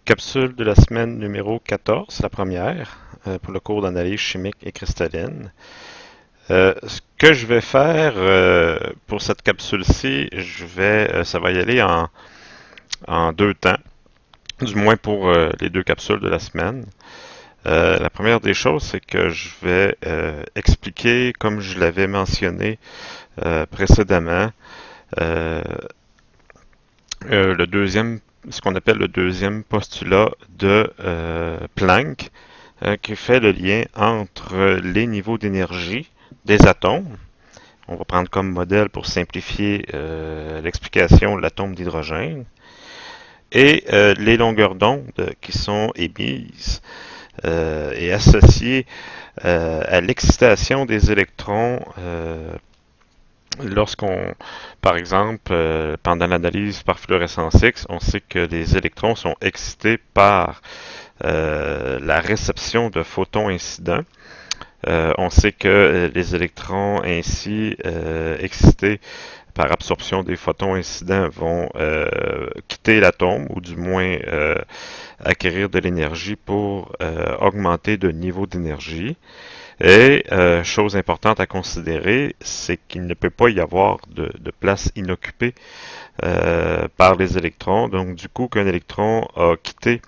Capsule de la semaine numéro 14, la première, pour le cours d'analyse chimique et cristalline. Ce que je vais faire pour cette capsule-ci, ça va y aller en deux temps, du moins pour les deux capsules de la semaine. La première des choses, c'est que je vais expliquer, comme je l'avais mentionné précédemment, euh, le deuxième, ce qu'on appelle le deuxième postulat de Planck, qui fait le lien entre les niveaux d'énergie des atomes. On va prendre comme modèle pour simplifier l'explication l'atome d'hydrogène et les longueurs d'onde qui sont émises et associées à l'excitation des électrons lorsqu'on, par exemple, pendant l'analyse par fluorescence X, on sait que les électrons sont excités par la réception de photons incidents. On sait que les électrons ainsi excités par absorption des photons incidents vont quitter l'atome ou du moins acquérir de l'énergie pour augmenter de niveau d'énergie. Et chose importante à considérer, c'est qu'il ne peut pas y avoir de place inoccupée par les électrons. Donc du coup, qu'un électron a quitté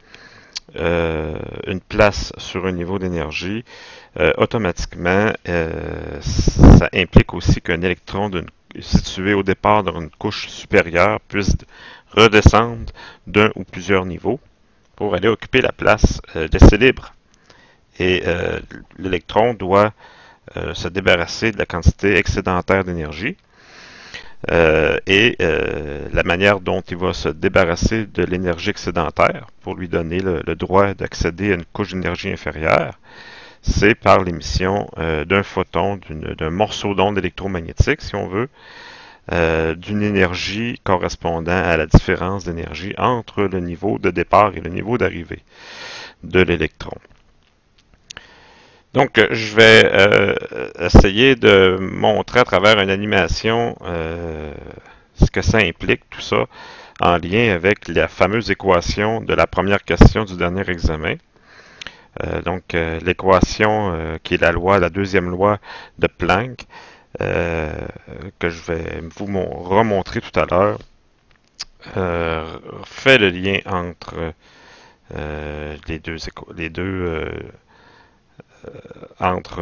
une place sur un niveau d'énergie, automatiquement, ça implique aussi qu'un électron situé au départ dans une couche supérieure puisse redescendre d'un ou plusieurs niveaux pour aller occuper la place laissée libre. Et l'électron doit se débarrasser de la quantité excédentaire d'énergie. La manière dont il va se débarrasser de l'énergie excédentaire pour lui donner le droit d'accéder à une couche d'énergie inférieure, c'est par l'émission d'un photon, d'un morceau d'onde électromagnétique, si on veut, d'une énergie correspondant à la différence d'énergie entre le niveau de départ et le niveau d'arrivée de l'électron. Donc, je vais essayer de montrer à travers une animation ce que ça implique, tout ça, en lien avec la fameuse équation de la première question du dernier examen. L'équation qui est la deuxième loi de Planck, que je vais vous remontrer tout à l'heure, fait le lien entre les deux entre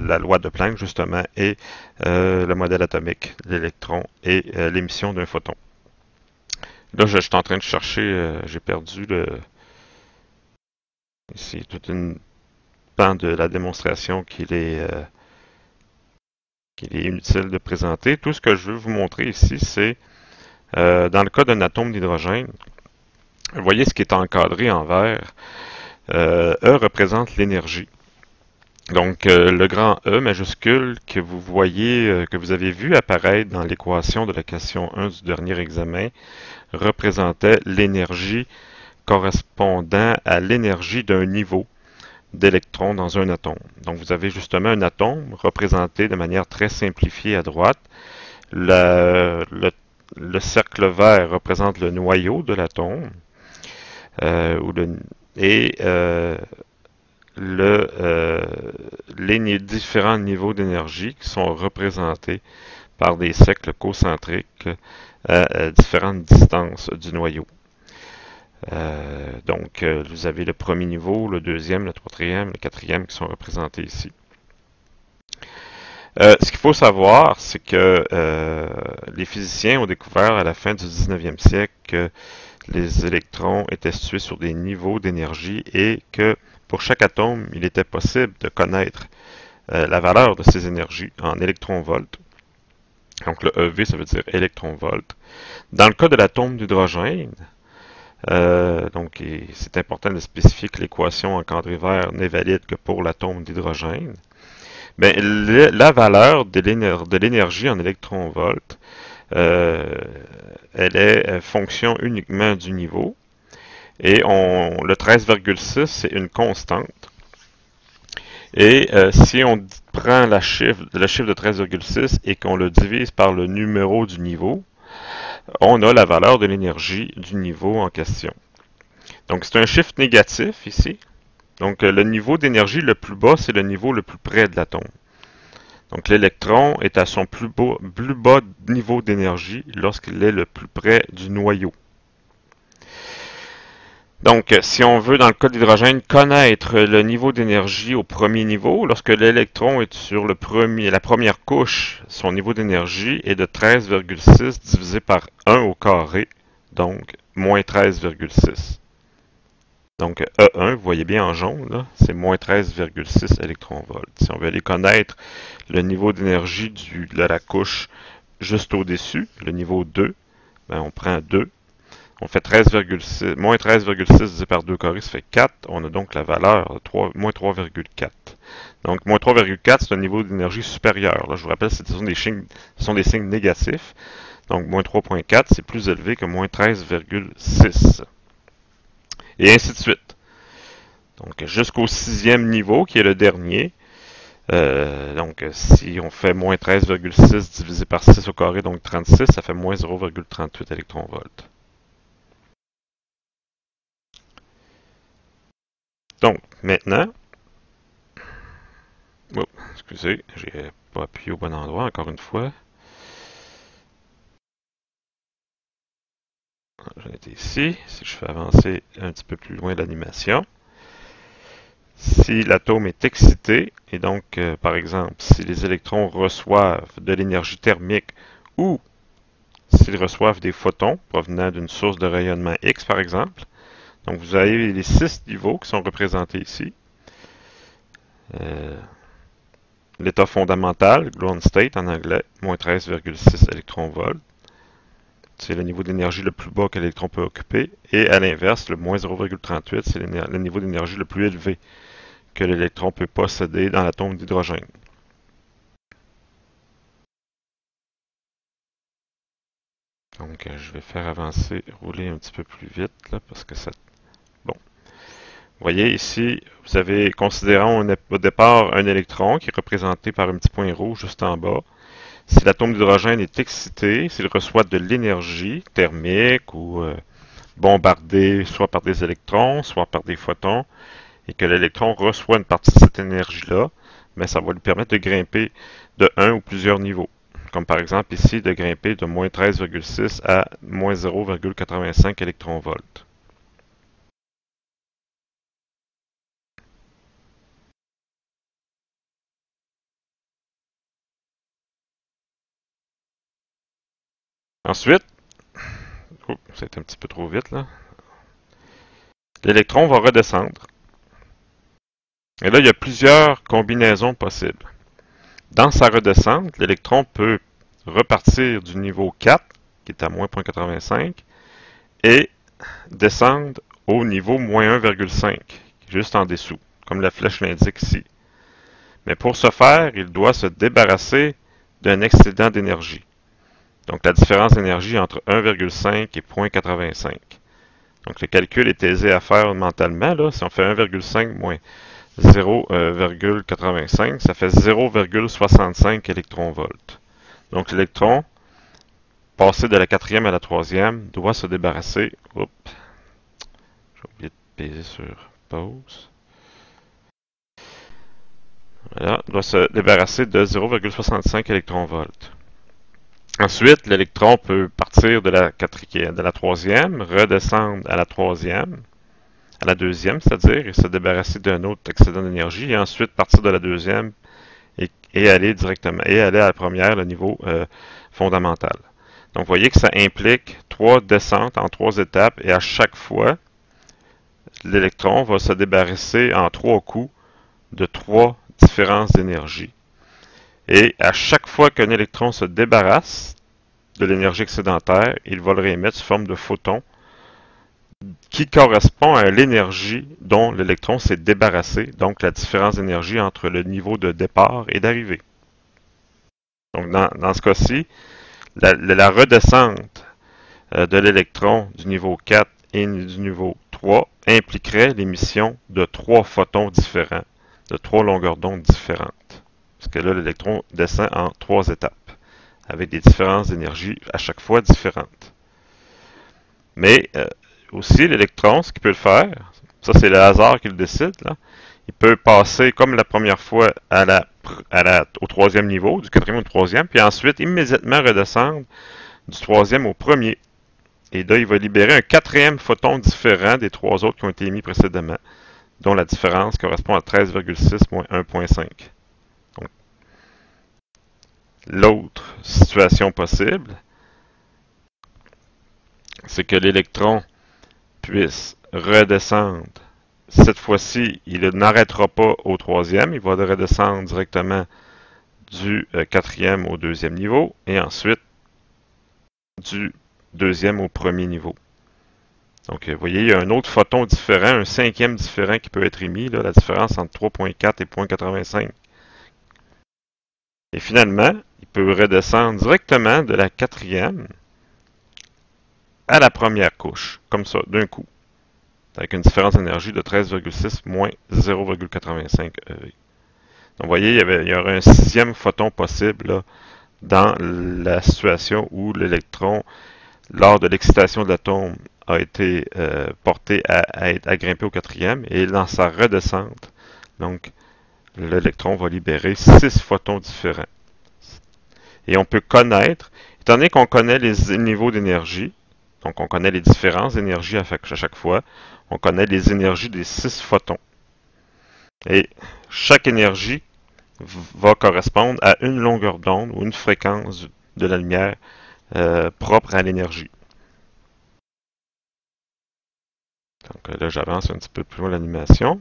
la loi de Planck, justement, et le modèle atomique de l'électron et l'émission d'un photon. Là, je suis en train de chercher, j'ai perdu ici toute une pan de la démonstration qu'il est inutile de présenter. Tout ce que je veux vous montrer ici, c'est dans le cas d'un atome d'hydrogène, vous voyez ce qui est encadré en vert. E représente l'énergie. Donc, le grand E majuscule que vous voyez, que vous avez vu apparaître dans l'équation de la question 1 du dernier examen, représentait l'énergie correspondant à l'énergie d'un niveau d'électrons dans un atome. Donc, vous avez justement un atome représenté de manière très simplifiée à droite. Le cercle vert représente le noyau de l'atome. Et les différents niveaux d'énergie qui sont représentés par des cercles concentriques à différentes distances du noyau. Vous avez le premier niveau, le deuxième, le troisième, le quatrième qui sont représentés ici. Ce qu'il faut savoir, c'est que les physiciens ont découvert à la fin du 19e siècle que les électrons étaient situés sur des niveaux d'énergie et que pour chaque atome, il était possible de connaître la valeur de ces énergies en électronvolts. Donc le EV, ça veut dire électronvolts. Dans le cas de l'atome d'hydrogène, c'est important de spécifier que l'équation encadrée vert n'est valide que pour l'atome d'hydrogène. Ben, la valeur de l'énergie en électronvolts, elle est fonction uniquement du niveau. Et le 13,6, c'est une constante. Et si on prend le chiffre de 13,6 et qu'on le divise par le numéro du niveau, on a la valeur de l'énergie du niveau en question. Donc c'est un chiffre négatif ici. Donc le niveau d'énergie le plus bas, c'est le niveau le plus près de l'atome. Donc l'électron est à son plus bas niveau d'énergie lorsqu'il est le plus près du noyau. Donc, si on veut, dans le cas de l'hydrogène, connaître le niveau d'énergie au premier niveau, lorsque l'électron est sur la première couche, son niveau d'énergie est de 13,6 divisé par 1 au carré, donc moins 13,6. Donc, E1, vous voyez bien en jaune, c'est moins 13,6 électronvolts. Si on veut aller connaître le niveau d'énergie de la couche juste au-dessus, le niveau 2, ben on prend 2. On fait 13,6, moins 13,6 divisé par 2 carré, ça fait 4. On a donc la valeur de 3, moins 3,4. Donc, moins 3,4, c'est un niveau d'énergie supérieur. Là, je vous rappelle, ce sont des signes négatifs. Donc, moins 3,4, c'est plus élevé que moins 13,6. Et ainsi de suite. Donc, jusqu'au 6e niveau, qui est le dernier. Donc, si on fait moins 13,6 divisé par 6 au carré, donc 36, ça fait moins 0,38 électronvolts. Donc, maintenant, excusez, j'ai pas appuyé au bon endroit encore une fois. J'en étais ici. Si je fais avancer un petit peu plus loin l'animation, si l'atome est excité, et donc, par exemple, si les électrons reçoivent de l'énergie thermique ou s'ils reçoivent des photons provenant d'une source de rayonnement X, par exemple, donc vous avez les 6 niveaux qui sont représentés ici. L'état fondamental, ground state en anglais, moins 13,6 électronvolts. C'est le niveau d'énergie le plus bas que l'électron peut occuper. Et à l'inverse, le moins 0,38, c'est le niveau d'énergie le plus élevé que l'électron peut posséder dans l'atome d'hydrogène. Donc, je vais faire avancer, rouler un petit peu plus vite, là, parce que ça... Bon. Vous voyez ici, vous avez, considérons au départ un électron qui est représenté par un petit point rouge juste en bas. Si l'atome d'hydrogène est excité, s'il reçoit de l'énergie thermique ou bombardé soit par des électrons, soit par des photons, et que l'électron reçoit une partie de cette énergie-là, mais ça va lui permettre de grimper de un ou plusieurs niveaux. Comme par exemple ici, de grimper de moins 13,6 à moins 0,85 électronvolts. Ensuite, c'est un petit peu trop vite là. L'électron va redescendre. Et là, il y a plusieurs combinaisons possibles. Dans sa redescente, l'électron peut repartir du niveau 4, qui est à moins 0,85, et descendre au niveau moins 1,5, juste en dessous, comme la flèche l'indique ici. Mais pour ce faire, il doit se débarrasser d'un excédent d'énergie. Donc la différence d'énergie entre 1,5 et 0,85. Donc le calcul est aisé à faire mentalement. Là. Si on fait 1,5 moins 0,85, ça fait 0,65 électronvolts. Donc l'électron, passé de la quatrième à la troisième, doit se débarrasser. Oups, j'ai oublié de peser sur pause. Voilà, doit se débarrasser de 0,65 électronvolts. Ensuite, l'électron peut partir de la troisième, redescendre à la troisième, à la deuxième, c'est-à-dire, et se débarrasser d'un autre excédent d'énergie, et ensuite partir de la deuxième et aller directement, et aller à la première, le niveau fondamental. Donc, vous voyez que ça implique 3 descentes en 3 étapes, et à chaque fois, l'électron va se débarrasser en 3 coups de 3 différences d'énergie. Et à chaque fois qu'un électron se débarrasse de l'énergie excédentaire, il va le réémettre sous forme de photon qui correspond à l'énergie dont l'électron s'est débarrassé, donc la différence d'énergie entre le niveau de départ et d'arrivée. Donc dans ce cas-ci, la redescente de l'électron du niveau 4 et du niveau 3 impliquerait l'émission de 3 photons différents, de 3 longueurs d'onde différentes. Parce que là, l'électron descend en 3 étapes, avec des différences d'énergie à chaque fois différentes. Mais aussi, l'électron, ce qu'il peut le faire, ça c'est le hasard qui le décide, là. Il peut passer comme la première fois au troisième niveau, du quatrième au troisième, puis ensuite immédiatement redescendre du troisième au premier. Et là, il va libérer un quatrième photon différent des trois autres qui ont été émis précédemment, dont la différence correspond à 13,6 moins 1,5. Donc, l'autre situation possible, c'est que l'électron puisse redescendre. Cette fois-ci, il n'arrêtera pas au troisième, il va redescendre directement du quatrième au deuxième niveau, et ensuite du deuxième au premier niveau. Donc, vous voyez, il y a un autre photon différent, un cinquième différent qui peut être émis, là, la différence entre 3,4 et 0,85. Et finalement, il peut redescendre directement de la quatrième à la première couche, comme ça, d'un coup, avec une différence d'énergie de 13,6 moins 0,85 EV. Donc, vous voyez, il y aurait un sixième photon possible là, dans la situation où l'électron, lors de l'excitation de l'atome, a été porté à grimper au quatrième, et dans sa redescente, donc, l'électron va libérer 6 photons différents. Et on peut connaître, étant donné qu'on connaît les niveaux d'énergie, donc on connaît les différences d'énergie à chaque fois, on connaît les énergies des 6 photons. Et chaque énergie va correspondre à une longueur d'onde ou une fréquence de la lumière propre à l'énergie. Donc là, j'avance un petit peu plus loin l'animation.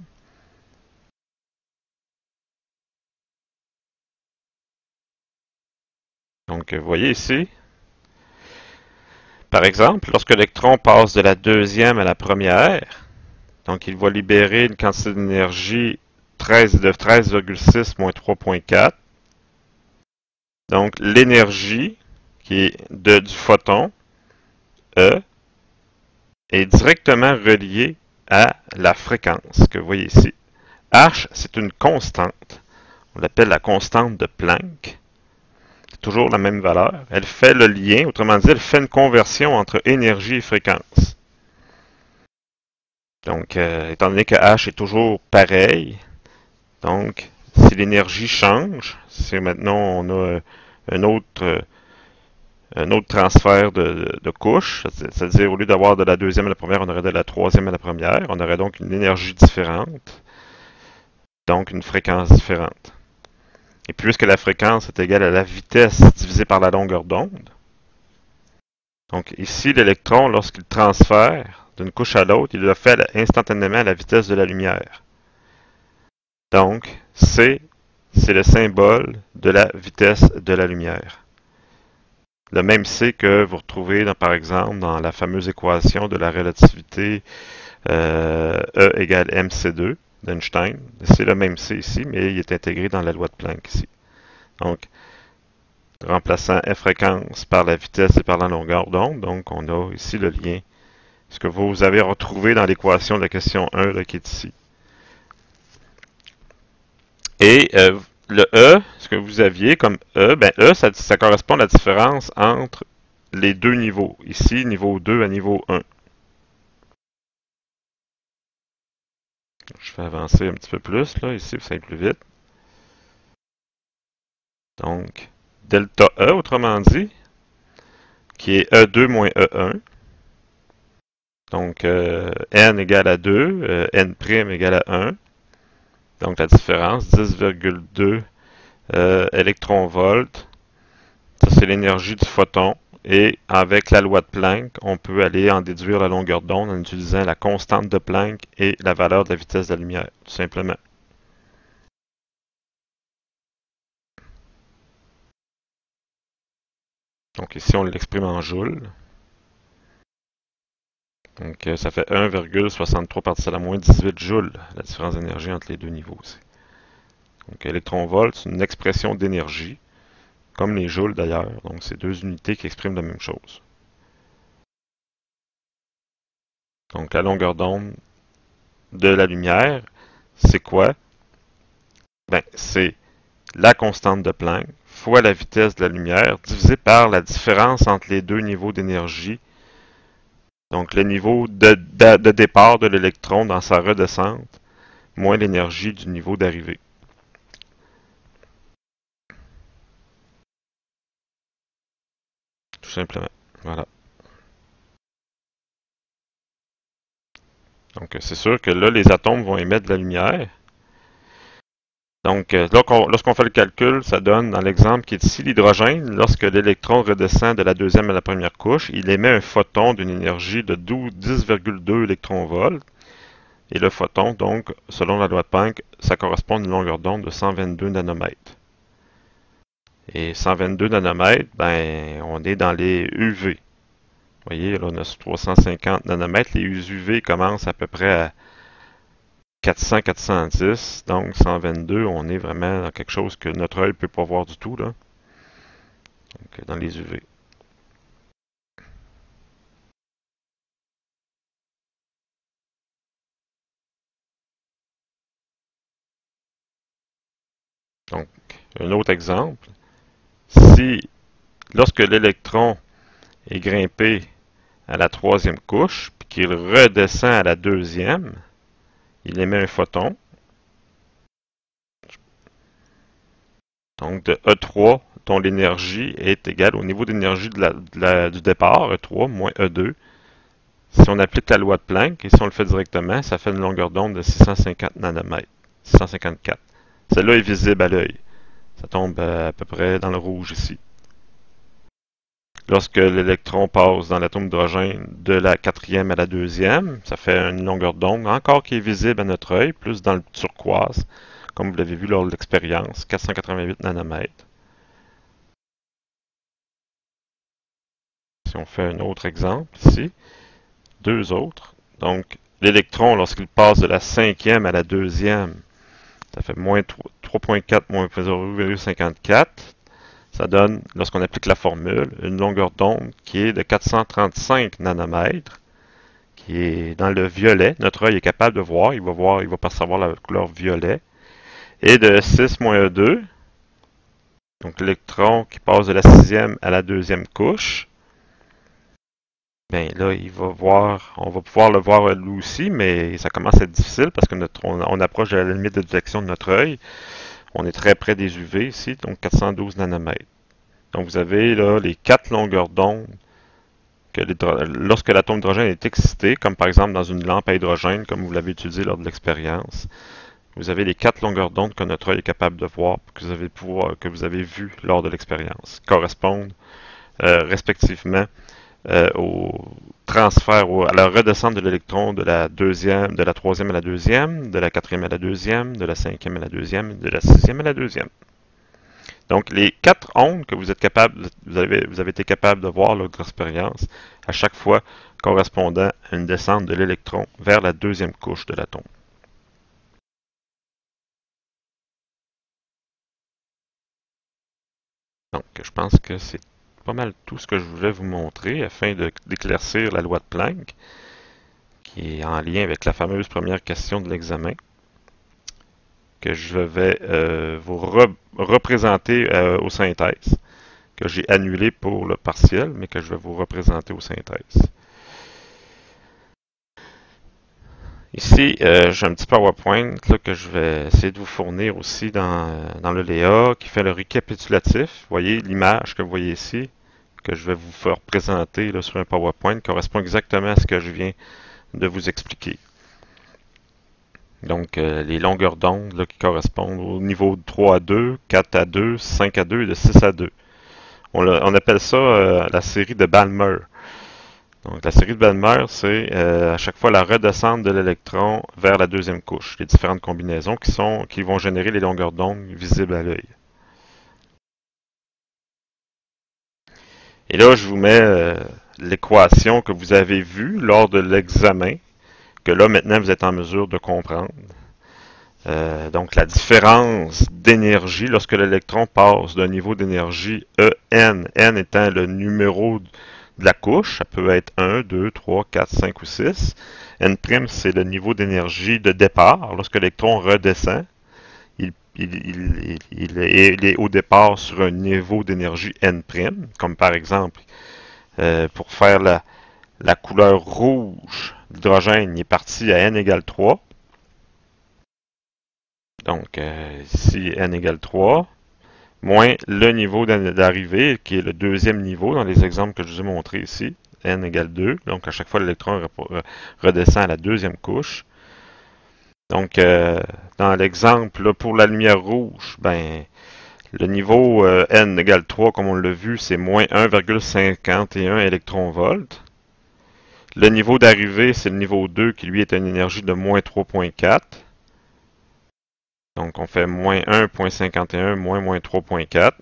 Donc, vous voyez ici, par exemple, lorsque l'électron passe de la deuxième à la première, donc il va libérer une quantité d'énergie de 13,6 moins 3,4. Donc, l'énergie qui est du photon, E, est directement reliée à la fréquence que vous voyez ici. H, c'est une constante. On l'appelle la constante de Planck. C'est toujours la même valeur. Elle fait le lien, autrement dit, elle fait une conversion entre énergie et fréquence. Donc, étant donné que H est toujours pareil, donc, si l'énergie change, si maintenant on a un autre transfert de couche, c'est-à-dire au lieu d'avoir de la deuxième à la première, on aurait de la troisième à la première, on aurait donc une énergie différente, donc une fréquence différente. Et puisque la fréquence est égale à la vitesse divisée par la longueur d'onde, donc ici l'électron, lorsqu'il transfère d'une couche à l'autre, il le fait instantanément à la vitesse de la lumière. Donc, C, c'est le symbole de la vitesse de la lumière. Le même C que vous retrouvez, par exemple, dans la fameuse équation de la relativité E égale mc2 d'Einstein. C'est le même C ici, mais il est intégré dans la loi de Planck ici. Donc, remplaçant F fréquence par la vitesse et par la longueur d'onde, donc on a ici le lien, ce que vous avez retrouvé dans l'équation de la question 1 là, qui est ici. Et le E, ce que vous aviez comme E, ben E, ça correspond à la différence entre les deux niveaux. Ici, niveau 2 à niveau 1. Je vais avancer un petit peu plus, là, ici, ça va plus vite. Donc, delta E, autrement dit, qui est E2 moins E1. Donc, N égale à 2, N' égale à 1. Donc, la différence, 10,2 électronvolts. Ça, c'est l'énergie du photon. Et avec la loi de Planck, on peut aller en déduire la longueur d'onde en utilisant la constante de Planck et la valeur de la vitesse de la lumière, tout simplement. Donc ici, on l'exprime en joules. Donc ça fait 1,63 particelle à moins 18 joules, la différence d'énergie entre les deux niveaux aussi. Donc électron-volt, c'est une expression d'énergie, comme les joules d'ailleurs. Donc c'est deux unités qui expriment la même chose. Donc la longueur d'onde de la lumière, c'est quoi? Ben, c'est la constante de Planck fois la vitesse de la lumière divisée par la différence entre les deux niveaux d'énergie Donc le niveau de départ de l'électron dans sa redescente, moins l'énergie du niveau d'arrivée. Tout simplement. Voilà. Donc c'est sûr que là, les atomes vont émettre de la lumière. Donc, lorsqu'on fait le calcul, ça donne, dans l'exemple qui est ici, l'hydrogène, lorsque l'électron redescend de la deuxième à la première couche, il émet un photon d'une énergie de 10,2 électronvolts. Et le photon, donc, selon la loi de Planck, ça correspond à une longueur d'onde de 122 nanomètres. Et 122 nanomètres, ben, on est dans les UV. Vous voyez, là, on a 350 nanomètres. Les UV commencent à peu près à 400-410, donc 122, on est vraiment dans quelque chose que notre œil ne peut pas voir du tout, là. Donc, dans les UV. Donc, un autre exemple, si lorsque l'électron est grimpé à la troisième couche, puis qu'il redescend à la deuxième, il émet un photon. Donc, de E3, dont l'énergie est égale au niveau d'énergie du départ, E3 moins E2. Si on applique la loi de Planck, et si on le fait directement, ça fait une longueur d'onde de 650 nanomètres. 654. Celle-là est visible à l'œil. Ça tombe à peu près dans le rouge ici. Lorsque l'électron passe dans l'atome d'hydrogène de la quatrième à la deuxième, ça fait une longueur d'onde encore qui est visible à notre œil, plus dans le turquoise, comme vous l'avez vu lors de l'expérience, 488 nanomètres. Si on fait un autre exemple ici, deux autres. Donc, l'électron, lorsqu'il passe de la cinquième à la deuxième, ça fait moins 3,4 moins 0,54. Ça donne, lorsqu'on applique la formule, une longueur d'onde qui est de 435 nanomètres, qui est dans le violet. Notre œil est capable de voir, il va percevoir la couleur violet. Et de 6 moins 2, donc l'électron qui passe de la sixième à la deuxième couche, ben là, on va pouvoir le voir lui aussi, mais ça commence à être difficile parce que on approche de la limite de détection de notre œil. On est très près des UV ici, donc 412 nanomètres. Donc vous avez là les quatre longueurs d'onde que lorsque l'atome d'hydrogène est excité, comme par exemple dans une lampe à hydrogène, comme vous l'avez utilisé lors de l'expérience, vous avez les quatre longueurs d'onde que notre œil est capable de voir, que vous avez vu lors de l'expérience, correspondent respectivement au transfert, à la redescente de l'électron de la troisième à la deuxième, de la quatrième à la deuxième, de la cinquième à la deuxième, de la sixième à la deuxième. Donc, les quatre ondes que vous avez été capable de voir lors de l'expérience, à chaque fois correspondant à une descente de l'électron vers la deuxième couche de l'atome. Donc, je pense que c'est pas mal tout ce que je voulais vous montrer afin d'éclaircir la loi de Planck, qui est en lien avec la fameuse première question de l'examen, que je vais vous représenter aux synthèses, que j'ai annulé pour le partiel, mais que je vais vous représenter aux synthèses. Ici, j'ai un petit PowerPoint là, que je vais essayer de vous fournir aussi dans le Léa, qui fait le récapitulatif. Vous voyez l'image que vous voyez ici, que je vais vous faire présenter là, sur un PowerPoint, correspond exactement à ce que je viens de vous expliquer. Donc, les longueurs d'onde qui correspondent au niveau de 3 à 2, 4 à 2, 5 à 2 et de 6 à 2. On appelle ça la série de Balmer. Donc, la série de Balmer, c'est à chaque fois la redescente de l'électron vers la deuxième couche. Les différentes combinaisons qui vont générer les longueurs d'onde visibles à l'œil. Et là, je vous mets l'équation que vous avez vue lors de l'examen, que là, maintenant, vous êtes en mesure de comprendre. Donc, la différence d'énergie lorsque l'électron passe d'un niveau d'énergie En, N étant le numéro de la couche, ça peut être 1, 2, 3, 4, 5 ou 6. N', c'est le niveau d'énergie de départ. Lorsque l'électron redescend, il est au départ sur un niveau d'énergie N', comme par exemple, pour faire la couleur rouge, l'hydrogène, est parti à n égale 3. Donc, ici, n égale 3, moins le niveau d'arrivée, qui est le deuxième niveau dans les exemples que je vous ai montrés ici, n égale 2. Donc, à chaque fois, l'électron redescend à la deuxième couche. Donc, dans l'exemple, pour la lumière rouge, ben, le niveau n égale 3, comme on l'a vu, c'est moins 1,51 électronvolts. Le niveau d'arrivée, c'est le niveau 2, qui lui est une énergie de moins 3,4. Donc, on fait moins 1,51 moins 3,4.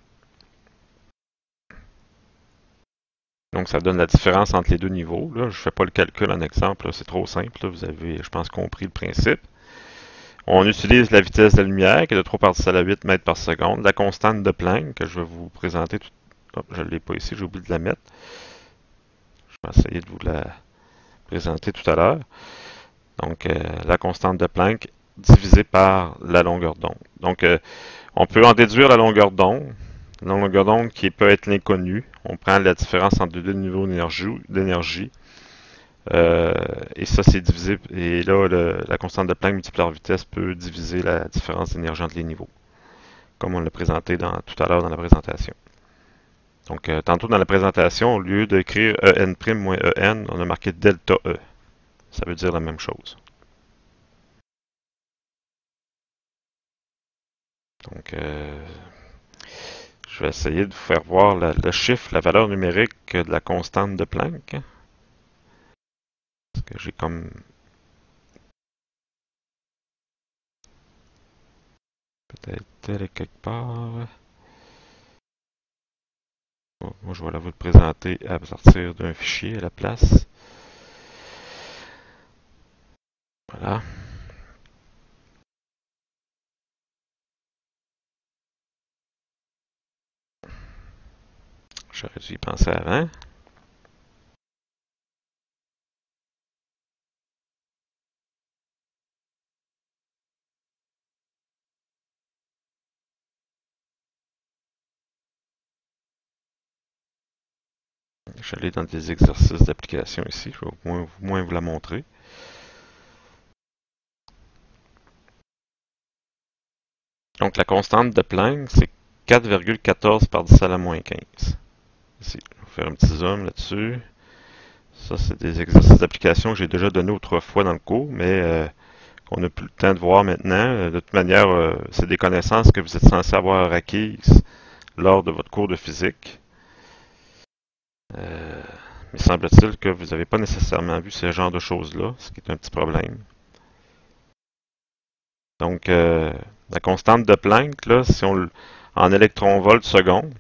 Donc, ça donne la différence entre les deux niveaux. Là. Je ne fais pas le calcul en exemple, c'est trop simple. Là. Vous avez, je pense, compris le principe. On utilise la vitesse de la lumière, qui est de 3 par 10 à la 8 mètres par seconde. La constante de Planck, que je vais vous présenter tout. Oh, je ne l'ai pas ici, j'ai oublié de la mettre. Je vais essayer de vous la présenter tout à l'heure. Donc, la constante de Planck divisée par la longueur d'onde. Donc, on peut en déduire la longueur d'onde. La longueur d'onde qui peut être l'inconnu. On prend la différence entre deux niveaux d'énergie. Et ça, c'est divisé. Et là, la constante de Planck multipliée par vitesse peut diviser la différence d'énergie entre les niveaux. Comme on l'a présenté tout à l'heure dans la présentation. Donc, tantôt dans la présentation, au lieu d'écrire En' moins En, on a marqué delta E. Ça veut dire la même chose. Donc, je vais essayer de vous faire voir le chiffre, la valeur numérique de la constante de Planck. Parce que j'ai comme... Peut-être elle est quelque part. Bon, moi, je vais la vous le présenter à partir d'un fichier à la place. Voilà. J'aurais dû y penser avant. Je suis allé dans des exercices d'application ici. Je vais au moins vous la montrer. Donc, la constante de Planck, c'est 4,14 par 10 à la moins 15. Ici, je vais faire un petit zoom là-dessus. Ça, c'est des exercices d'application que j'ai déjà donnés autrefois dans le cours, mais qu'on n'a plus le temps de voir maintenant. De toute manière, c'est des connaissances que vous êtes censé avoir acquises lors de votre cours de physique. Mais semble-t-il que vous n'avez pas nécessairement vu ce genre de choses-là, ce qui est un petit problème. Donc, la constante de Planck, là, si on en électronvolts seconde,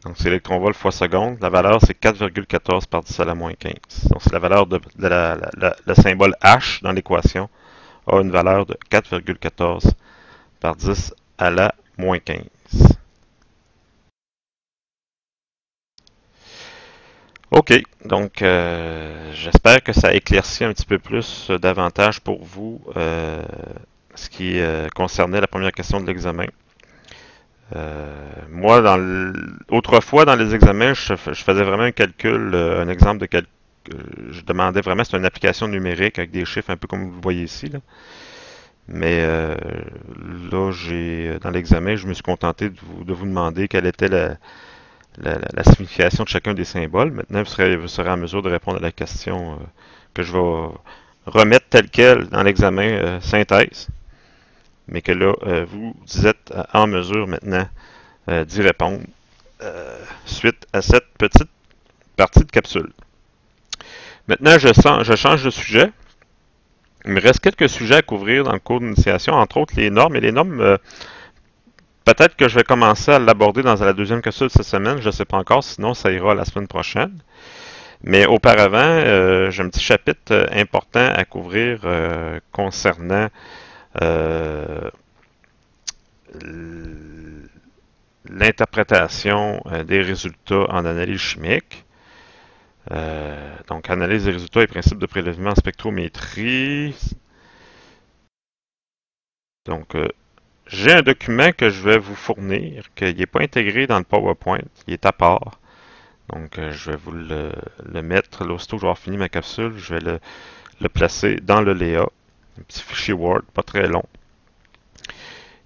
donc c'est électronvolts fois seconde, la valeur c'est 4,14 par 10 à la moins 15. Donc c'est la valeur de le symbole H dans l'équation a une valeur de 4,14 par 10 à la moins 15. OK, donc j'espère que ça éclaircit un petit peu plus davantage pour vous ce qui concernait la première question de l'examen. Moi, autrefois, dans les examens, je faisais vraiment un calcul, un exemple de calcul. Je demandais vraiment, c'est une application numérique avec des chiffres un peu comme vous le voyez ici. Là. Mais là, dans l'examen, je me suis contenté de vous demander quelle était la signification de chacun des symboles. Maintenant, vous serez en mesure de répondre à la question que je vais remettre telle quelle dans l'examen synthèse. Mais que là, vous êtes en mesure maintenant d'y répondre suite à cette petite partie de capsule. Maintenant, je change de sujet. Il me reste quelques sujets à couvrir dans le cours d'initiation, entre autres les normes. Et les normes, peut-être que je vais commencer à l'aborder dans la deuxième capsule de cette semaine. Je ne sais pas encore, sinon ça ira la semaine prochaine. Mais auparavant, j'ai un petit chapitre important à couvrir concernant l'interprétation des résultats en analyse chimique. Donc, analyse des résultats et principes de prélèvement en spectrométrie. Donc, j'ai un document que je vais vous fournir, qui n'est pas intégré dans le PowerPoint, il est à part. Donc, je vais vous le mettre. Là, aussitôt que je vais avoir fini ma capsule, je vais le placer dans le Léa. Un petit fichier Word, pas très long.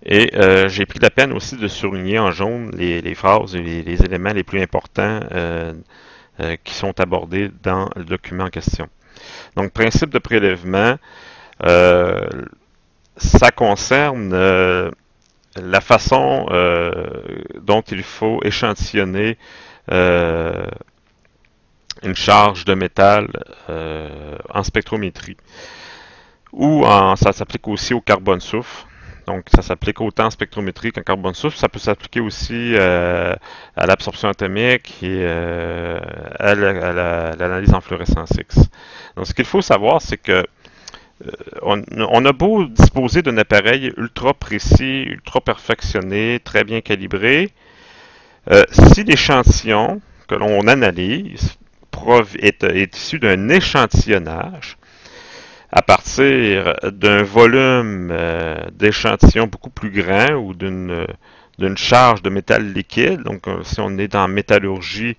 Et j'ai pris la peine aussi de surligner en jaune les phrases et les éléments les plus importants qui sont abordés dans le document en question. Donc, principe de prélèvement, ça concerne la façon dont il faut échantillonner une charge de métal en spectrométrie. Ça s'applique aussi au carbone soufre. Donc, ça s'applique autant en spectrométrie qu'en carbone soufre. Ça peut s'appliquer aussi à l'absorption atomique et à l'analyse en fluorescence X. Donc, ce qu'il faut savoir, c'est que on a beau disposer d'un appareil ultra précis, ultra perfectionné, très bien calibré, si l'échantillon que l'on analyse est issu d'un échantillonnage, à partir d'un volume d'échantillon beaucoup plus grand ou d'une charge de métal liquide. Donc, si on est dans métallurgie,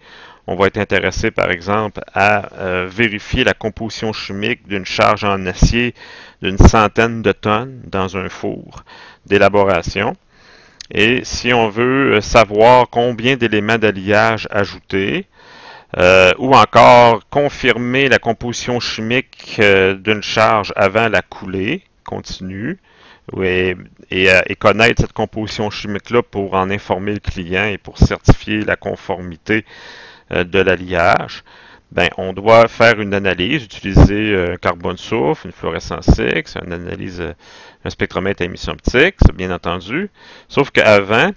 on va être intéressé, par exemple, à vérifier la composition chimique d'une charge en acier d'une centaine de tonnes dans un four d'élaboration. Et si on veut savoir combien d'éléments d'alliage ajouter, ou encore confirmer la composition chimique d'une charge avant la coulée continue, et connaître cette composition chimique-là pour en informer le client et pour certifier la conformité de l'alliage, ben, on doit faire une analyse, utiliser un carbone soufre, une fluorescence X, une analyse, un spectromètre à émission optique, bien entendu. Sauf qu'avant,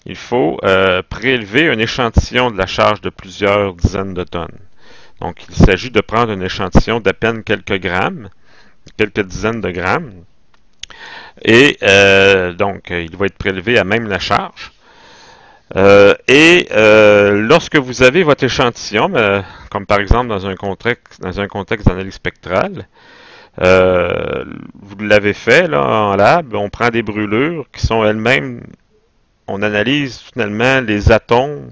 il faut prélever un échantillon de la charge de plusieurs dizaines de tonnes. Donc, il s'agit de prendre un échantillon d'à peine quelques grammes, quelques dizaines de grammes, et donc, il va être prélevé à même la charge. Lorsque vous avez votre échantillon, comme par exemple dans un contexte d'analyse spectrale, vous l'avez fait là, en lab, on prend des brûlures qui sont elles-mêmes, on analyse finalement les atomes,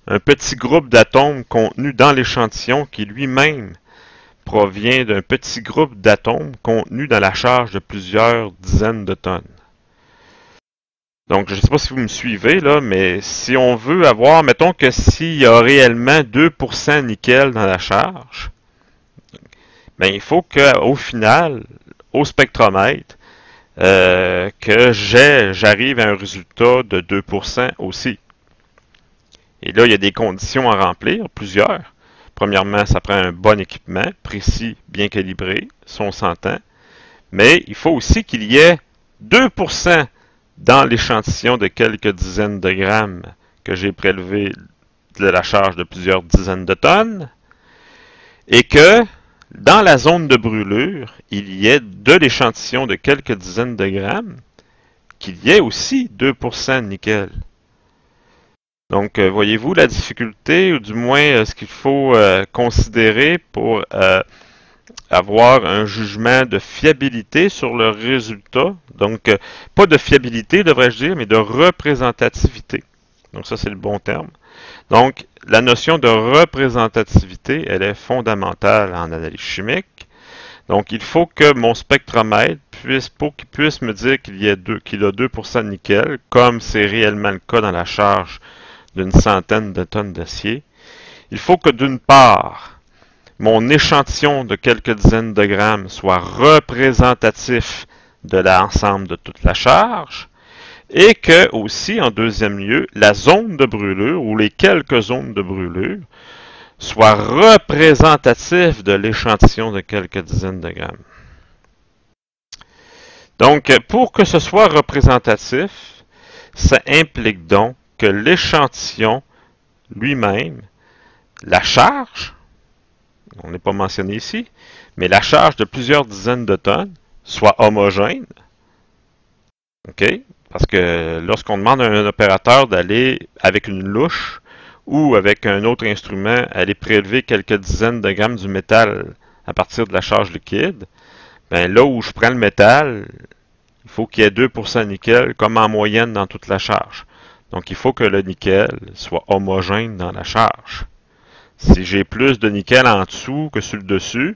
un petit groupe d'atomes contenus dans l'échantillon qui lui-même provient d'un petit groupe d'atomes contenus dans la charge de plusieurs dizaines de tonnes. Donc, je ne sais pas si vous me suivez, là, mais si on veut avoir, mettons que s'il y a réellement 2% nickel dans la charge, ben, il faut qu'au final, au spectromètre, que j'arrive à un résultat de 2% aussi. Et là, il y a des conditions à remplir, plusieurs. Premièrement, ça prend un bon équipement, précis, bien calibré, ça on s'entend. Mais il faut aussi qu'il y ait 2% dans l'échantillon de quelques dizaines de grammes que j'ai prélevé de la charge de plusieurs dizaines de tonnes, et que dans la zone de brûlure, il y ait de l'échantillon de quelques dizaines de grammes, qu'il y ait aussi 2% de nickel. Donc, voyez-vous la difficulté, ou du moins ce qu'il faut considérer pour avoir un jugement de fiabilité sur le résultat. Donc, pas de fiabilité, devrais-je dire, mais de représentativité. Donc, ça, c'est le bon terme. Donc, la notion de représentativité, elle est fondamentale en analyse chimique. Donc, il faut que mon spectromètre pour qu'il puisse me dire qu'il a 2% de nickel, comme c'est réellement le cas dans la charge d'une centaine de tonnes d'acier, il faut que d'une part, mon échantillon de quelques dizaines de grammes soit représentatif de l'ensemble de toute la charge, et que aussi, en deuxième lieu, la zone de brûlure ou les quelques zones de brûlure soient représentatifs de l'échantillon de quelques dizaines de grammes. Donc, pour que ce soit représentatif, ça implique donc que l'échantillon lui-même, la charge, on n'est pas mentionné ici, mais la charge de plusieurs dizaines de tonnes soit homogène. OK? Parce que lorsqu'on demande à un opérateur d'aller avec une louche ou avec un autre instrument, aller prélever quelques dizaines de grammes du métal à partir de la charge liquide, ben là où je prends le métal, il faut qu'il y ait 2% de nickel comme en moyenne dans toute la charge. Donc il faut que le nickel soit homogène dans la charge. Si j'ai plus de nickel en dessous que sur le dessus,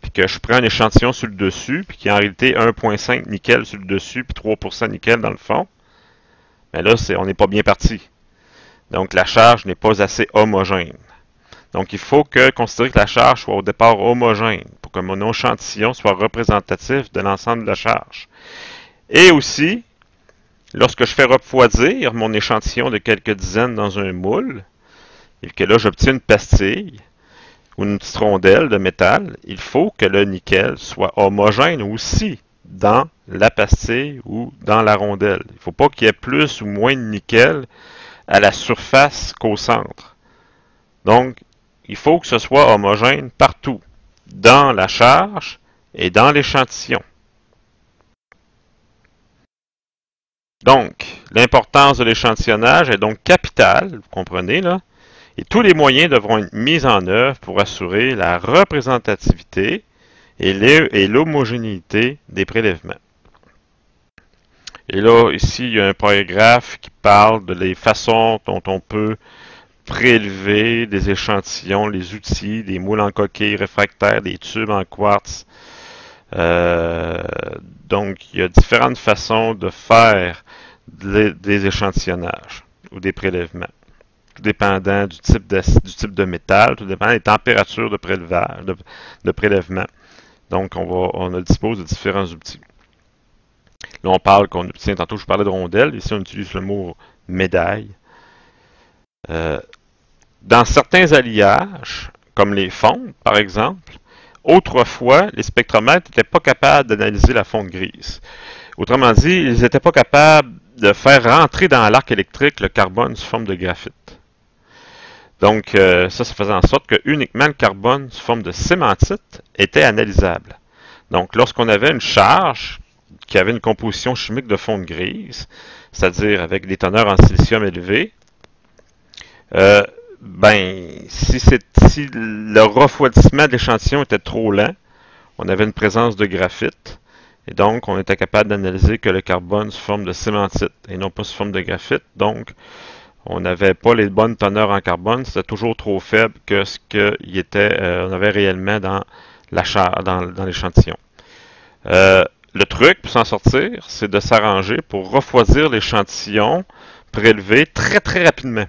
puis que je prends un échantillon sur le dessus, puis qu'il y a en réalité 1,5 nickel sur le dessus, puis 3% nickel dans le fond, ben là, on n'est pas bien parti. Donc, la charge n'est pas assez homogène. Donc, il faut considérer que la charge soit au départ homogène pour que mon échantillon soit représentatif de l'ensemble de la charge. Et aussi, lorsque je fais refroidir mon échantillon de quelques dizaines dans un moule, et que là, j'obtiens une pastille ou une petite rondelle de métal, il faut que le nickel soit homogène aussi dans la pastille ou dans la rondelle. Il ne faut pas qu'il y ait plus ou moins de nickel à la surface qu'au centre. Donc, il faut que ce soit homogène partout, dans la charge et dans l'échantillon. Donc, l'importance de l'échantillonnage est donc capitale, vous comprenez là, et tous les moyens devront être mis en œuvre pour assurer la représentativité et l'homogénéité des prélèvements. Et là, ici, il y a un paragraphe qui parle de les façons dont on peut prélever des échantillons, les outils, des moules en coquille réfractaires, des tubes en quartz. Donc, il y a différentes façons de faire des échantillonnages ou des prélèvements. Tout dépendant du type de métal, tout dépendant des températures de prélèvement. Donc, on dispose de différents outils. Là, on parle qu'on obtient, tantôt je parlais de rondelles, ici on utilise le mot médaille. Dans certains alliages, comme les fontes, par exemple, autrefois, les spectromètres n'étaient pas capables d'analyser la fonte grise. Autrement dit, ils n'étaient pas capables de faire rentrer dans l'arc électrique le carbone sous forme de graphite. Donc, ça faisait en sorte que uniquement le carbone sous forme de cémentite était analysable. Donc, lorsqu'on avait une charge qui avait une composition chimique de fonte grise, c'est-à-dire avec des teneurs en silicium élevées, si le refroidissement de l'échantillon était trop lent, on avait une présence de graphite, et donc on était capable d'analyser que le carbone sous forme de cémentite et non pas sous forme de graphite. Donc, on n'avait pas les bonnes teneurs en carbone, c'était toujours trop faible que ce qu'on avait réellement dans l'échantillon. Le truc pour s'en sortir, c'est de s'arranger pour refroidir l'échantillon prélevé très très rapidement.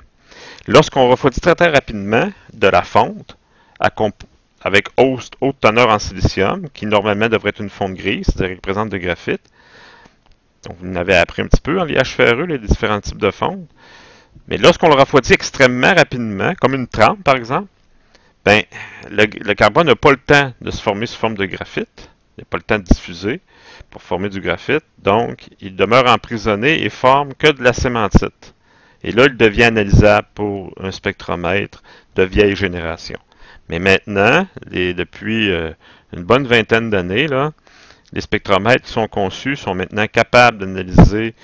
Lorsqu'on refroidit très très rapidement de la fonte avec haute teneur en silicium, qui normalement devrait être une fonte grise, c'est-à-dire qui présente de graphite, donc vous en avez appris un petit peu en liage ferreux, les différents types de fonte. Mais lorsqu'on le refroidit extrêmement rapidement, comme une trempe par exemple, le carbone n'a pas le temps de se former sous forme de graphite, il n'a pas le temps de diffuser pour former du graphite, donc il demeure emprisonné et forme que de la cémentite. Et là, il devient analysable pour un spectromètre de vieille génération. Mais maintenant, depuis une bonne vingtaine d'années, les spectromètres qui sont conçus sont maintenant capables d'analyser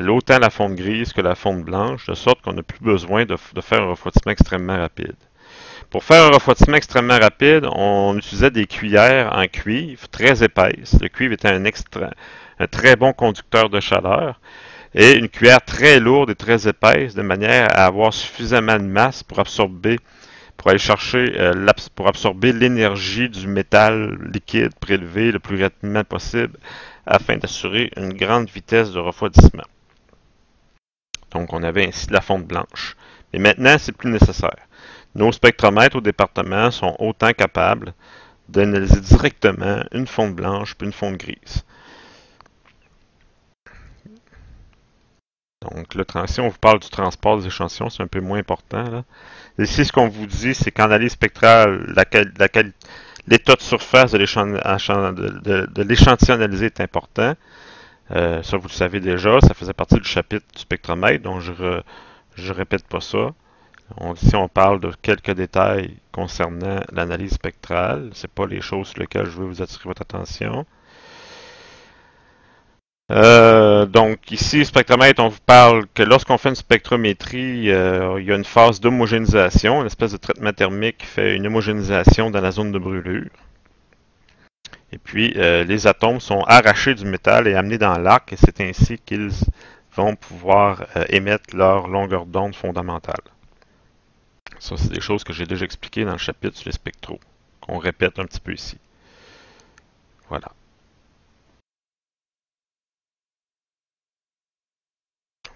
autant la fonte grise que la fonte blanche, de sorte qu'on n'a plus besoin de faire un refroidissement extrêmement rapide. Pour faire un refroidissement extrêmement rapide, on utilisait des cuillères en cuivre très épaisses. Le cuivre était un très bon conducteur de chaleur. Et une cuillère très lourde et très épaisse, de manière à avoir suffisamment de masse pour aller chercher, pour absorber l'énergie du métal liquide prélevé le plus rapidement possible, afin d'assurer une grande vitesse de refroidissement. Donc, on avait ainsi de la fonte blanche. Mais maintenant, c'est plus nécessaire. Nos spectromètres au département sont autant capables d'analyser directement une fonte blanche puis une fonte grise. Donc, si on vous parle du transport des échantillons, c'est un peu moins important. Là. Ici, ce qu'on vous dit, c'est qu'en analyse spectrale, l'état de surface de l'échantillon analysé est important. Ça, vous le savez déjà, ça faisait partie du chapitre du spectromètre, donc je répète pas ça. Ici, on parle de quelques détails concernant l'analyse spectrale. Ce n'est pas les choses sur lesquelles je veux vous attirer votre attention. Donc ici, spectromètre, on vous parle que lorsqu'on fait une spectrométrie, il y a une phase d'homogénéisation, une espèce de traitement thermique qui fait une homogénéisation dans la zone de brûlure. Et puis, les atomes sont arrachés du métal et amenés dans l'arc, et c'est ainsi qu'ils vont pouvoir émettre leur longueur d'onde fondamentale. Ça, c'est des choses que j'ai déjà expliquées dans le chapitre sur les spectraux, qu'on répète un petit peu ici. Voilà.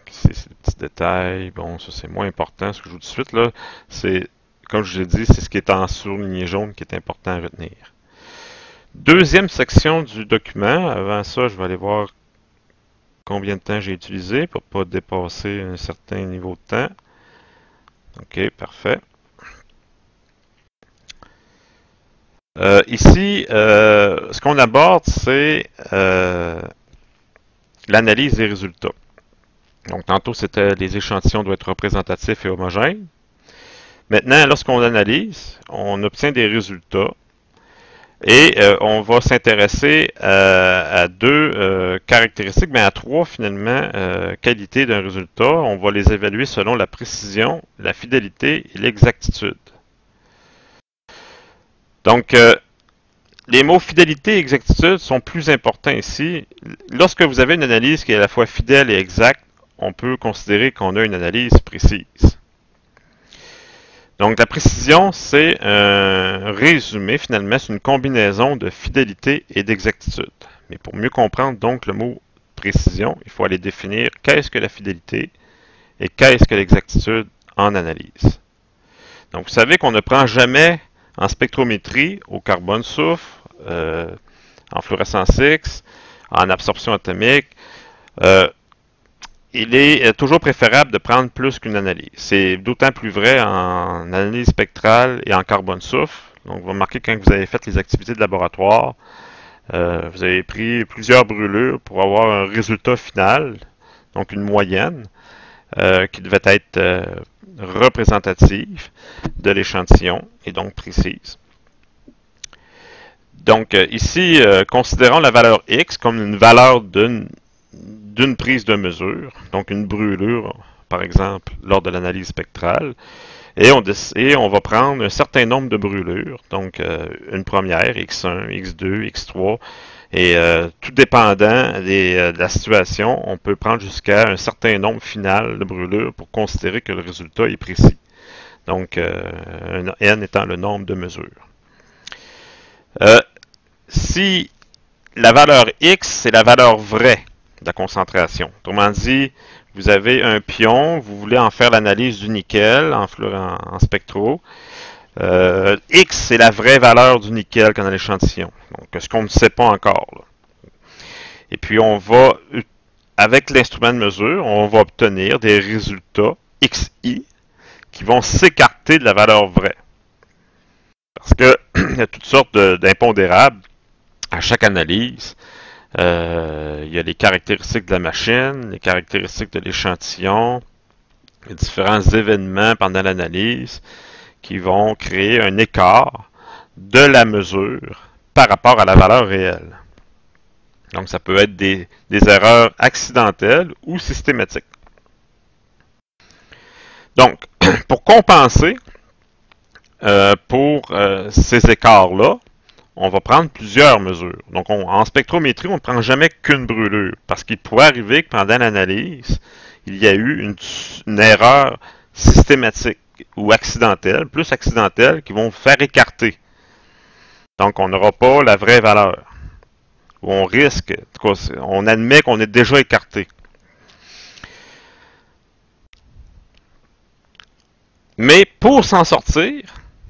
Ici, c'est des petits détails. Bon, ça, c'est moins important. Ce que je vous dis tout de suite, là, c'est, comme je l'ai dit, c'est ce qui est en surligné jaune qui est important à retenir. Deuxième section du document. Avant ça, je vais aller voir combien de temps j'ai utilisé pour ne pas dépasser un certain niveau de temps. OK, parfait. Ici, ce qu'on aborde, c'est l'analyse des résultats. Donc, tantôt, c'était les échantillons doivent être représentatifs et homogènes. Maintenant, lorsqu'on analyse, on obtient des résultats et on va s'intéresser à deux caractéristiques, mais à trois finalement qualités d'un résultat. On va les évaluer selon la précision, la fidélité et l'exactitude. Donc, les mots fidélité et exactitude sont plus importants ici. Lorsque vous avez une analyse qui est à la fois fidèle et exacte, on peut considérer qu'on a une analyse précise. Donc, la précision, c'est un résumé, finalement, c'est une combinaison de fidélité et d'exactitude. Mais pour mieux comprendre donc le mot précision, il faut aller définir qu'est-ce que la fidélité et qu'est-ce que l'exactitude en analyse. Donc, vous savez qu'on ne prend jamais en spectrométrie au carbone soufre, en fluorescence X, en absorption atomique, il est toujours préférable de prendre plus qu'une analyse. C'est d'autant plus vrai en analyse spectrale et en carbone soufre. Donc, vous remarquez quand vous avez fait les activités de laboratoire, vous avez pris plusieurs brûlures pour avoir un résultat final, donc une moyenne, qui devait être représentative de l'échantillon et donc précise. Donc, ici, considérons la valeur X comme une valeur d'une prise de mesure, donc une brûlure, par exemple, lors de l'analyse spectrale, et on va prendre un certain nombre de brûlures, donc une première, X1, X2, X3, et tout dépendant de la situation, on peut prendre jusqu'à un certain nombre final de brûlures pour considérer que le résultat est précis. Donc, N étant le nombre de mesures. Si la valeur X, c'est la valeur vraie de la concentration. Autrement dit, vous avez un pion, vous voulez en faire l'analyse du nickel en spectro. X, c'est la vraie valeur du nickel qu'on a l'échantillon. Donc, ce qu'on ne sait pas encore. Là. Et puis, on va, avec l'instrument de mesure, on va obtenir des résultats XI qui vont s'écarter de la valeur vraie. Parce qu'il y a toutes sortes d'impondérables à chaque analyse. Il y a les caractéristiques de la machine, les caractéristiques de l'échantillon, les différents événements pendant l'analyse qui vont créer un écart de la mesure par rapport à la valeur réelle. Donc, ça peut être des erreurs accidentelles ou systématiques. Donc, pour compenser pour ces écarts-là, on va prendre plusieurs mesures. Donc, en spectrométrie, on ne prend jamais qu'une brûlure, parce qu'il pourrait arriver que pendant l'analyse, il y a eu une erreur systématique ou accidentelle, plus accidentelle, qui vont faire écarter. Donc, on n'aura pas la vraie valeur. Ou on risque, en tout cas, on admet qu'on est déjà écarté. Mais pour s'en sortir,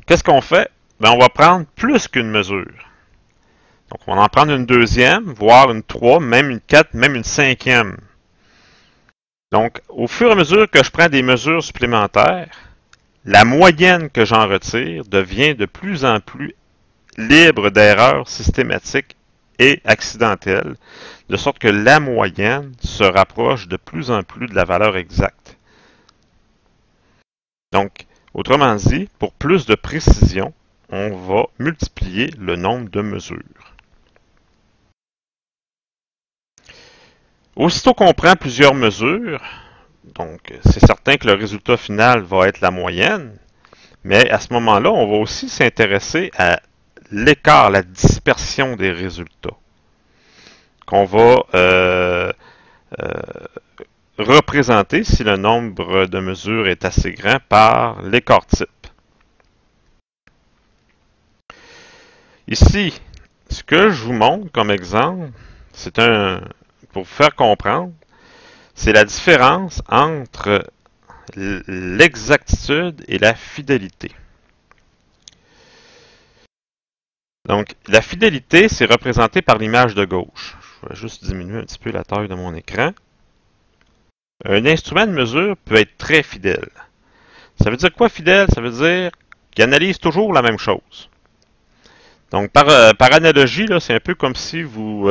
qu'est-ce qu'on fait? Ben, on va prendre plus qu'une mesure. Donc, on va en prendre une deuxième, voire une 3, même une 4, même une cinquième. Donc, au fur et à mesure que je prends des mesures supplémentaires, la moyenne que j'en retire devient de plus en plus libre d'erreurs systématiques et accidentelles, de sorte que la moyenne se rapproche de plus en plus de la valeur exacte. Donc, autrement dit, pour plus de précision, on va multiplier le nombre de mesures. Aussitôt qu'on prend plusieurs mesures, donc c'est certain que le résultat final va être la moyenne, mais à ce moment-là, on va aussi s'intéresser à l'écart, la dispersion des résultats, qu'on va représenter, si le nombre de mesures est assez grand, par l'écart type. Ici, ce que je vous montre comme exemple, c'est pour vous faire comprendre, c'est la différence entre l'exactitude et la fidélité. Donc, la fidélité, c'est représenté par l'image de gauche. Je vais juste diminuer un petit peu la taille de mon écran. Un instrument de mesure peut être très fidèle. Ça veut dire quoi fidèle? Ça veut dire qu'il analyse toujours la même chose. Donc, par analogie, c'est un peu comme si vous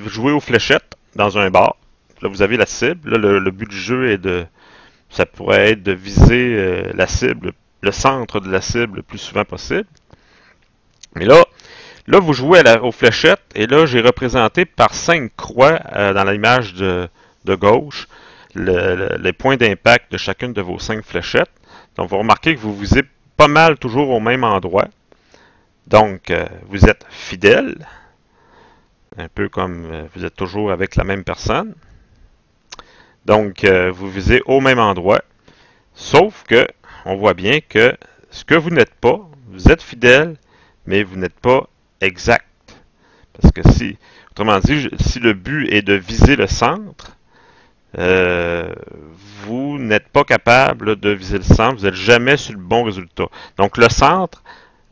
jouez aux fléchettes dans un bar. Là, vous avez la cible. Là, le but du jeu est ça pourrait être de viser la cible, le centre de la cible le plus souvent possible. Mais là, vous jouez aux fléchettes, et là, j'ai représenté par 5 croix dans l'image de gauche les points d'impact de chacune de vos 5 fléchettes. Donc, vous remarquez que vous visez pas mal toujours au même endroit. Donc, vous êtes fidèle, un peu comme vous êtes toujours avec la même personne. Donc, vous visez au même endroit, sauf que on voit bien que ce que vous n'êtes pas, vous êtes fidèle, mais vous n'êtes pas exact. Parce que autrement dit, si le but est de viser le centre, vous n'êtes pas capable de viser le centre, vous n'êtes jamais sur le bon résultat. Donc le centre,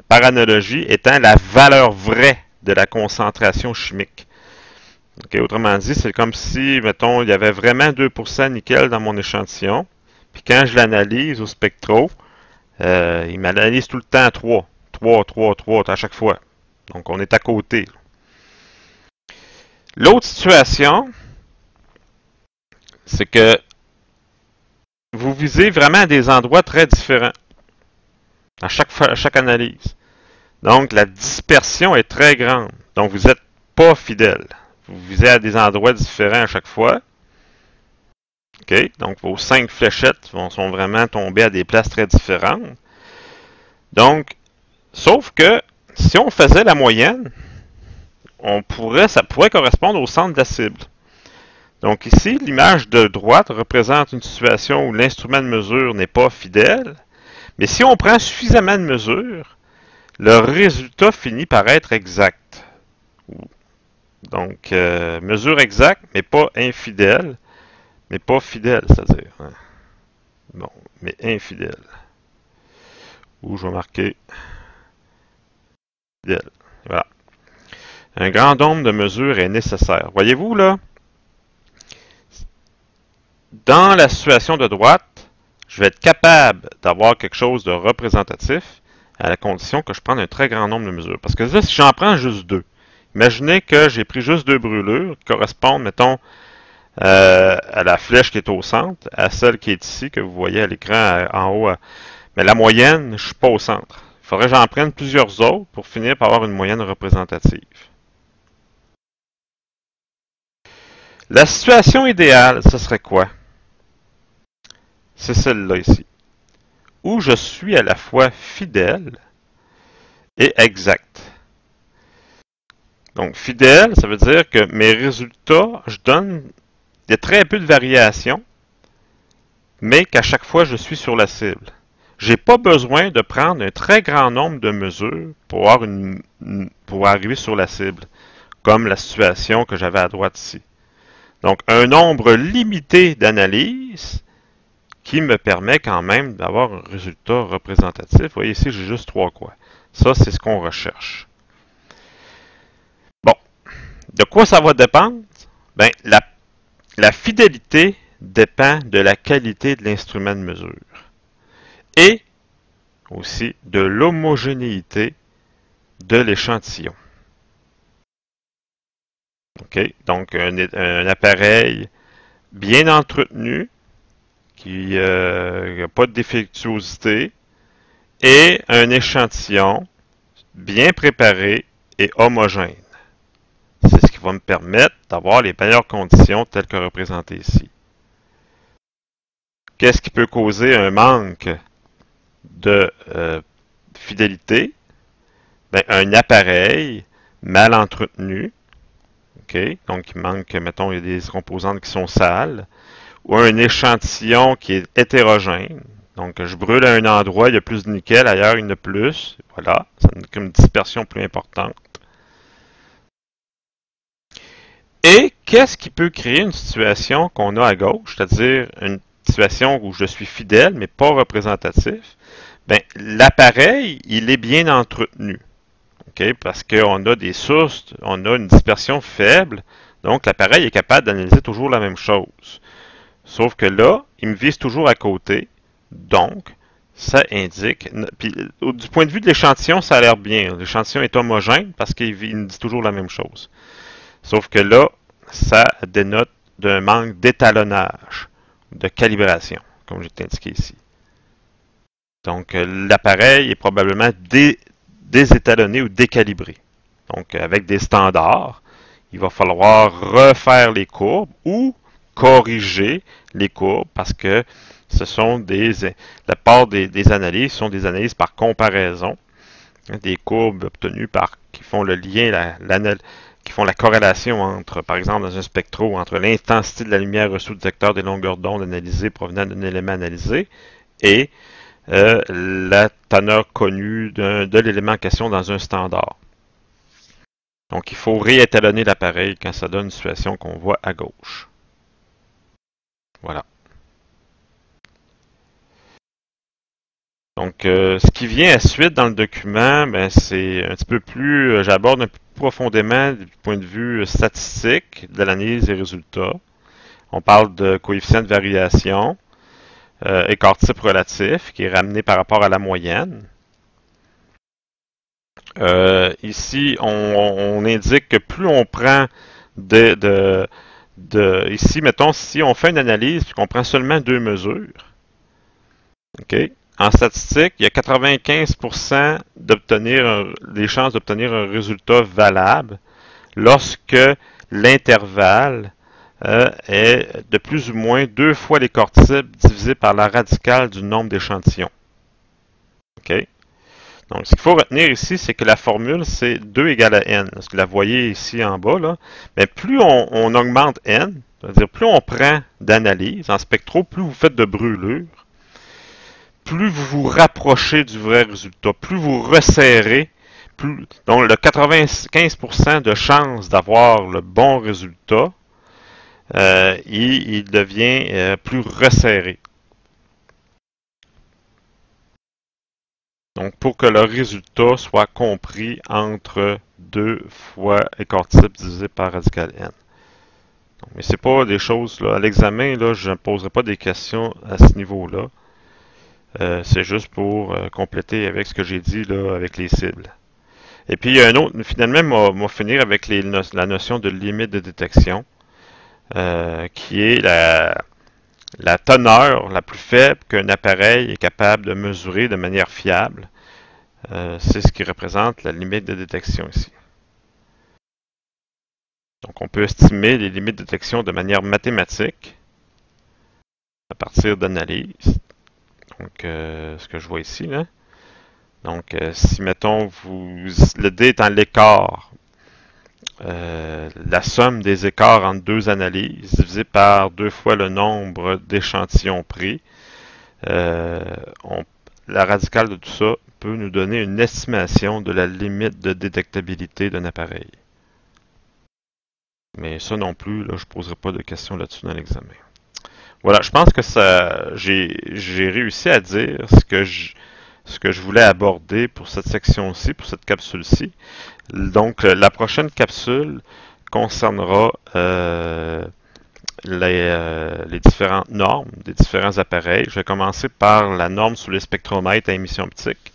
par analogie, étant la valeur vraie de la concentration chimique. Okay, autrement dit, c'est comme si, mettons, il y avait vraiment 2% nickel dans mon échantillon, puis quand je l'analyse au spectro, il m'analyse tout le temps 3 à chaque fois. Donc on est à côté. L'autre situation, c'est que vous visez vraiment à des endroits très différents à chaque analyse. Donc, la dispersion est très grande. Donc, vous n'êtes pas fidèle. Vous visez à des endroits différents à chaque fois. OK? Donc, vos 5 fléchettes sont vraiment tombées à des places très différentes. Donc, sauf que si on faisait la moyenne, ça pourrait correspondre au centre de la cible. Donc ici, l'image de droite représente une situation où l'instrument de mesure n'est pas fidèle, mais si on prend suffisamment de mesures, le résultat finit par être exact. Donc, mesure exacte, mais pas infidèle, mais pas fidèle, c'est-à-dire. Hein. Bon, mais infidèle. Ou je vais marquer fidèle. Voilà. Un grand nombre de mesures est nécessaire. Voyez-vous là? Dans la situation de droite, je vais être capable d'avoir quelque chose de représentatif à la condition que je prenne un très grand nombre de mesures. Parce que là, si j'en prends juste 2, imaginez que j'ai pris juste 2 brûlures qui correspondent, mettons, à la flèche qui est au centre, à celle qui est ici, que vous voyez à l'écran en haut. Mais la moyenne, je ne suis pas au centre. Il faudrait que j'en prenne plusieurs autres pour finir par avoir une moyenne représentative. La situation idéale, ce serait quoi? C'est celle-là ici, où je suis à la fois fidèle et exact. Donc, fidèle, ça veut dire que mes résultats, il y a très peu de variations, mais qu'à chaque fois, je suis sur la cible. Je n'ai pas besoin de prendre un très grand nombre de mesures pour arriver sur la cible, comme la situation que j'avais à droite ici. Donc, un nombre limité d'analyses qui me permet quand même d'avoir un résultat représentatif. Vous voyez ici, j'ai juste 3 croix. Ça, c'est ce qu'on recherche. Bon, de quoi ça va dépendre? Ben, la fidélité dépend de la qualité de l'instrument de mesure et aussi de l'homogénéité de l'échantillon. OK? Donc, un appareil bien entretenu, qui n'a pas de défectuosité, et un échantillon bien préparé et homogène. C'est ce qui va me permettre d'avoir les meilleures conditions telles que représentées ici. Qu'est-ce qui peut causer un manque de fidélité? Ben, un appareil mal entretenu, okay? Donc il manque, mettons, il y a des composantes qui sont sales, ou un échantillon qui est hétérogène, Donc, je brûle à un endroit, il y a plus de nickel, ailleurs, il y en a plus. Voilà, ça donne comme une dispersion plus importante. Et qu'est-ce qui peut créer une situation qu'on a à gauche, c'est-à-dire une situation où je suis fidèle, mais pas représentatif? Ben, l'appareil, il est bien entretenu. Okay? Parce qu'on a des sources, on a une dispersion faible, donc l'appareil est capable d'analyser toujours la même chose. Sauf que là, il me vise toujours à côté, donc ça indique, puis du point de vue de l'échantillon, ça a l'air bien. L'échantillon est homogène parce qu'il me dit toujours la même chose. Sauf que là, ça dénote d'un manque d'étalonnage, de calibration, comme j'ai indiqué ici. Donc, l'appareil est probablement désétalonné ou décalibré. Donc, avec des standards, il va falloir refaire les courbes ou corriger les courbes parce que ce sont la part des analyses sont des analyses par comparaison, des courbes obtenues qui font le lien, qui font la corrélation entre, par exemple, dans un spectro, entre l'intensité de la lumière reçue au détecteur des longueurs d'onde analysées provenant d'un élément analysé et la teneur connue de l'élément en question dans un standard. Donc, il faut réétalonner l'appareil quand ça donne une situation qu'on voit à gauche. Voilà. Donc, ce qui vient à suite dans le document, ben, c'est un petit peu plus, j'aborde un peu plus profondément du point de vue statistique de l'analyse des résultats. On parle de coefficient de variation, écart type relatif, qui est ramené par rapport à la moyenne. Ici, on indique que plus on prend ici, mettons, si on fait une analyse et qu'on prend seulement deux mesures, OK? En statistique, il y a 95% des chances d'obtenir un résultat valable lorsque l'intervalle est de plus ou moins deux fois l'écart type divisé par la radicale du nombre d'échantillons. OK? Donc, ce qu'il faut retenir ici, c'est que la formule, c'est 2 égale à n. Parce que vous la voyez ici en bas, là. Mais plus on augmente n, c'est-à-dire plus on prend d'analyse en spectro, plus vous faites de brûlures, plus vous vous rapprochez du vrai résultat, plus vous resserrez, donc le 95% de chance d'avoir le bon résultat, il devient plus resserré. Donc, pour que le résultat soit compris entre 2 fois écart type divisé par radical n. Donc, mais c'est pas des choses, là, à l'examen, là, je ne poserai pas des questions à ce niveau-là. C'est juste pour compléter avec ce que j'ai dit là, avec les cibles. Et puis, il y a un autre, finalement, on va finir avec la notion de limite de détection, qui est la teneur la plus faible qu'un appareil est capable de mesurer de manière fiable. C'est ce qui représente la limite de détection ici. Donc, on peut estimer les limites de détection de manière mathématique à partir d'analyses. Donc, ce que je vois ici, là. Donc, si, mettons, le D étant l'écart, la somme des écarts entre deux analyses divisé par deux fois le nombre d'échantillons pris, la radicale de tout ça peut nous donner une estimation de la limite de détectabilité d'un appareil. Mais ça non plus, là, je ne poserai pas de questions là-dessus dans l'examen. Voilà, je pense que j'ai réussi à dire ce que je voulais aborder pour cette section-ci, pour cette capsule-ci. Donc, la prochaine capsule concernera les différentes normes des différents appareils. Je vais commencer par la norme sur les spectromètres à émission optique.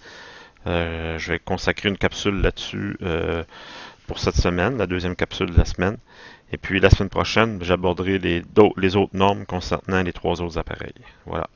Je vais consacrer une capsule là-dessus pour cette semaine, la deuxième capsule de la semaine. Et puis la semaine prochaine, j'aborderai les autres normes concernant les trois autres appareils. Voilà.